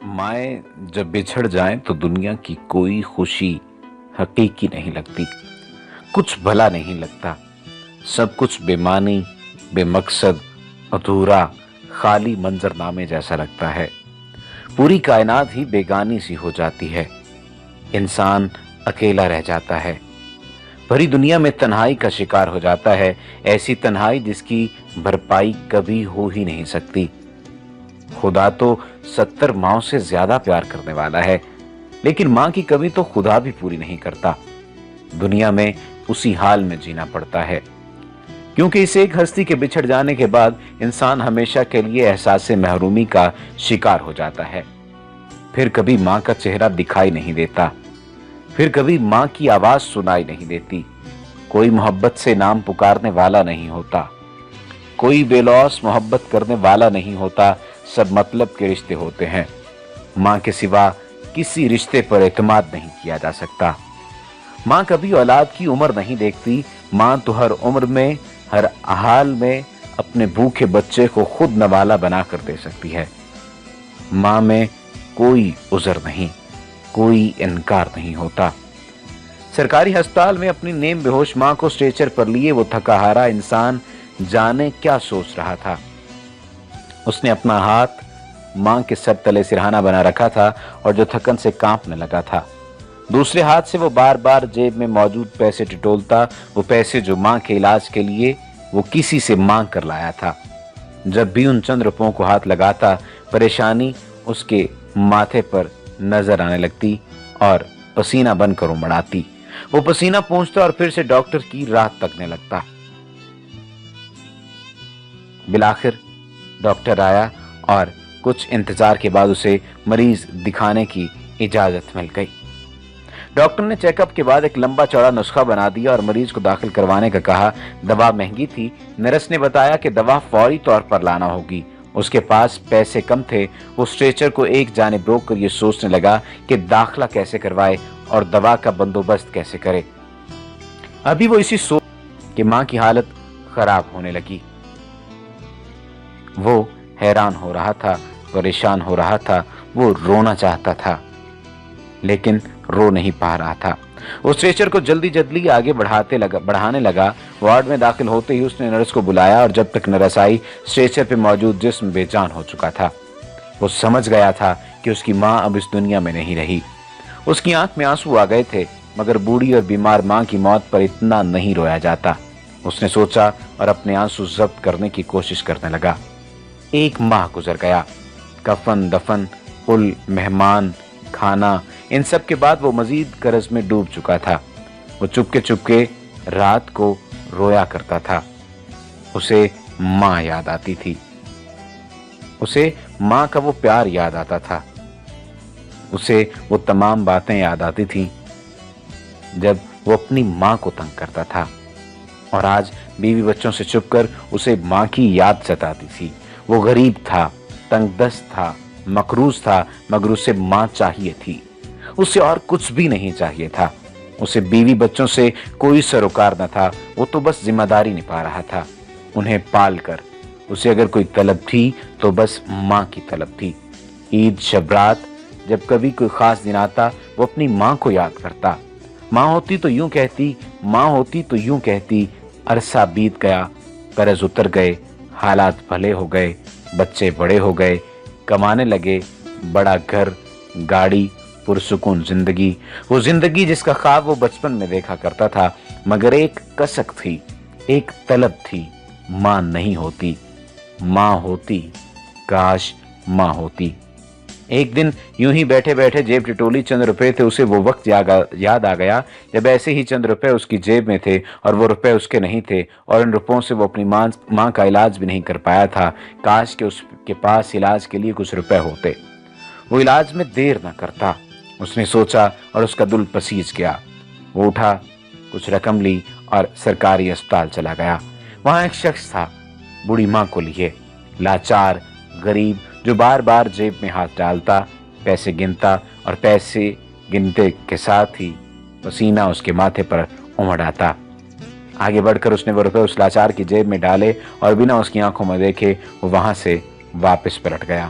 माएँ जब बिछड़ जाएं तो दुनिया की कोई खुशी हकीकी नहीं लगती। कुछ भला नहीं लगता। सब कुछ बेमानी, बेमकसद, अधूरा, खाली मंजरनामे जैसा लगता है। पूरी कायनात ही बेगानी सी हो जाती है। इंसान अकेला रह जाता है। भरी दुनिया में तन्हाई का शिकार हो जाता है। ऐसी तन्हाई जिसकी भरपाई कभी हो ही नहीं सकती। खुदा तो 70 माँओं से ज्यादा प्यार करने वाला है, लेकिन माँ की कमी तो खुदा भी पूरी नहीं करता। दुनिया में उसी हाल में जीना पड़ता है, क्योंकि इस एक हस्ती के बिछड़ जाने के बाद इंसान हमेशा के लिए एहसास महरूमी का शिकार हो जाता है। फिर कभी माँ का चेहरा दिखाई नहीं देता, फिर कभी माँ की आवाज सुनाई नहीं देती। कोई मोहब्बत से नाम पुकारने वाला नहीं होता, कोई बेलौस मोहब्बत करने वाला नहीं होता। सब मतलब के रिश्ते होते हैं। माँ के सिवा किसी रिश्ते पर एतमाद नहीं किया जा सकता। माँ कभी औलाद की उम्र नहीं देखती। माँ तो हर उम्र में, हर हाल में अपने भूखे बच्चे को खुद नवाला बना कर दे सकती है। माँ में कोई उज़र नहीं, कोई इनकार नहीं होता। सरकारी अस्पताल में अपनी नीम बेहोश माँ को स्ट्रेचर पर लिए वो थकाहारा इंसान जाने क्या सोच रहा था। उसने अपना हाथ माँ के सर तले सिरहाना बना रखा था और जो थकन से कांपने लगा था। दूसरे हाथ से वो बार बार जेब में मौजूद पैसे टटोलता, वो पैसे जो माँ के इलाज के लिए वो किसी से मांग कर लाया था। जब भी उन चंद रुपयों को हाथ लगाता, परेशानी उसके माथे पर नजर आने लगती और पसीना बनकर उमड़ाती। वो पसीना पोंछता और फिर से डॉक्टर की राह तकने लगता। बिलाखिर डॉक्टर आया और कुछ इंतजार के बाद उसे मरीज दिखाने की इजाजत मिल गई। डॉक्टर ने चेकअप के बाद एक लंबा चौड़ा नुस्खा बना दिया और मरीज को दाखिल करवाने का कहा। दवा महंगी थी। नर्स ने बताया कि दवा फौरी तौर पर लाना होगी। उसके पास पैसे कम थे। वो स्ट्रेचर को एक जानिब रोक कर ये सोचने लगा कि दाखिला कैसे करवाए और दवा का बंदोबस्त कैसे करे। अभी वो इसी सोच कि माँ की हालत खराब होने लगी। वो हैरान हो रहा था, परेशान हो रहा था। वो रोना चाहता था, लेकिन रो नहीं पा रहा था। वो स्ट्रेचर को जल्दी जल्दी आगे बढ़ाने लगा। वार्ड में दाखिल होते ही उसने नर्स को बुलाया और जब तक नर्स आई, स्ट्रेचर पे मौजूद जिस्म बेजान हो चुका था। वो समझ गया था कि उसकी माँ अब इस दुनिया में नहीं रही। उसकी आंख में आंसू आ गए थे, मगर बूढ़ी और बीमार माँ की मौत पर इतना नहीं रोया जाता। उसने सोचा और अपने आंसू जब्त करने की कोशिश करने लगा। एक माह गुजर गया। कफन दफन, पुल, मेहमान, खाना, इन सब के बाद वो मजीद कर्ज में डूब चुका था। वो चुपके चुपके रात को रोया करता था। उसे माँ याद आती थी। उसे माँ का वो प्यार याद आता था। उसे वो तमाम बातें याद आती थी जब वो अपनी माँ को तंग करता था। और आज बीवी बच्चों से छुपकर उसे माँ की याद सताती थी। वो गरीब था, तंगदस्त था, मकरूज था, मगर उसे माँ चाहिए थी। उसे और कुछ भी नहीं चाहिए था। उसे बीवी बच्चों से कोई सरोकार न था। वो तो बस जिम्मेदारी निभा रहा था, उन्हें पाल कर। उसे अगर कोई तलब थी तो बस माँ की तलब थी। ईद, शब रात, जब कभी कोई खास दिन आता, वो अपनी माँ को याद करता। माँ होती तो यूं कहती, माँ होती तो यूं कहती। अरसा बीत गया, कर्ज उतर गए, हालात भले हो गए, बच्चे बड़े हो गए, कमाने लगे, बड़ा घर, गाड़ी, पुरसुकून जिंदगी। वो जिंदगी जिसका ख्वाब वो बचपन में देखा करता था, मगर एक कसक थी, एक तलब थी। माँ नहीं होती। माँ होती, काश माँ होती। एक दिन यूं ही बैठे बैठे जेब टिटोली चंद रुपए थे। उसे वो वक्त याद आ गया जब ऐसे ही चंद रुपए उसकी जेब में थे और वो रुपए उसके नहीं थे, और इन रुपयों से वो अपनी माँ का इलाज भी नहीं कर पाया था। काश के उसके पास इलाज के लिए कुछ रुपए होते, वो इलाज में देर न करता। उसने सोचा और उसका दिल पसीज गया। वो उठा, कुछ रकम ली और सरकारी अस्पताल चला गया। वहां एक शख्स था, बूढ़ी माँ को लिए, लाचार, गरीब, जो बार बार जेब में हाथ डालता, पैसे गिनता और पैसे गिनते के साथ ही पसीना उसके माथे पर उमड़ आता। आगे बढ़कर उसने वो रुपए उस लाचार की जेब में डाले और बिना उसकी आंखों में देखे वो वहां से वापस पलट गया।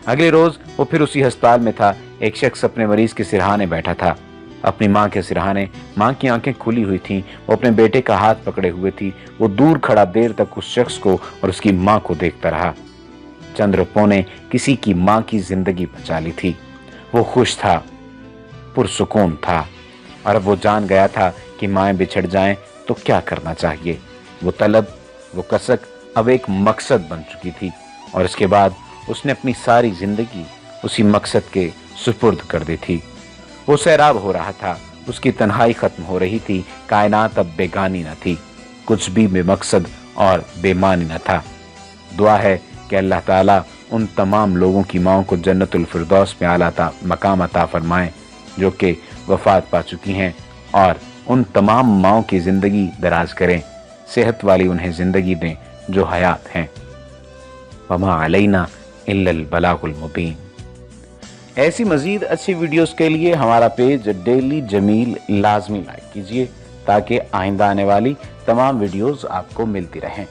अगले रोज वो फिर उसी अस्पताल में था। एक शख्स अपने मरीज के सिरहाने बैठा था, अपनी माँ के सिरहाने। माँ की आंखें खुली हुई थीं, वो अपने बेटे का हाथ पकड़े हुए थी। वो दूर खड़ा देर तक उस शख्स को और उसकी माँ को देखता रहा। चंद रुपयों ने किसी की माँ की जिंदगी बचा ली थी। वो खुश था, पुरसुकून था, और अब वो जान गया था कि माएं बिछड़ जाएं तो क्या करना चाहिए। वो तलब, वो कसक अब एक मकसद बन चुकी थी, और इसके बाद उसने अपनी सारी जिंदगी उसी मकसद के सुपुर्द कर दी थी। वो सैराब हो रहा था, उसकी तन्हाई खत्म हो रही थी। कायनात अब बेगानी न थी, कुछ भी बेमकसद और बेमानी न था। दुआ है कि अल्लाह ताला उन तमाम लोगों की माओं को जन्नतुल फिरदौस में आला मकाम अता फरमाएं जो कि वफात पा चुकी हैं, और उन तमाम माओं की ज़िंदगी दराज करें, सेहत वाली उन्हें ज़िंदगी दें जो हयात हैं। वमा अलैना इल्लल बलागुल मुबीन। ऐसी मज़ीद अच्छी वीडियोस के लिए हमारा पेज डेली जमील लाजमी लाइक कीजिए ताकि आइंदा आने वाली तमाम वीडियोस आपको मिलती रहें।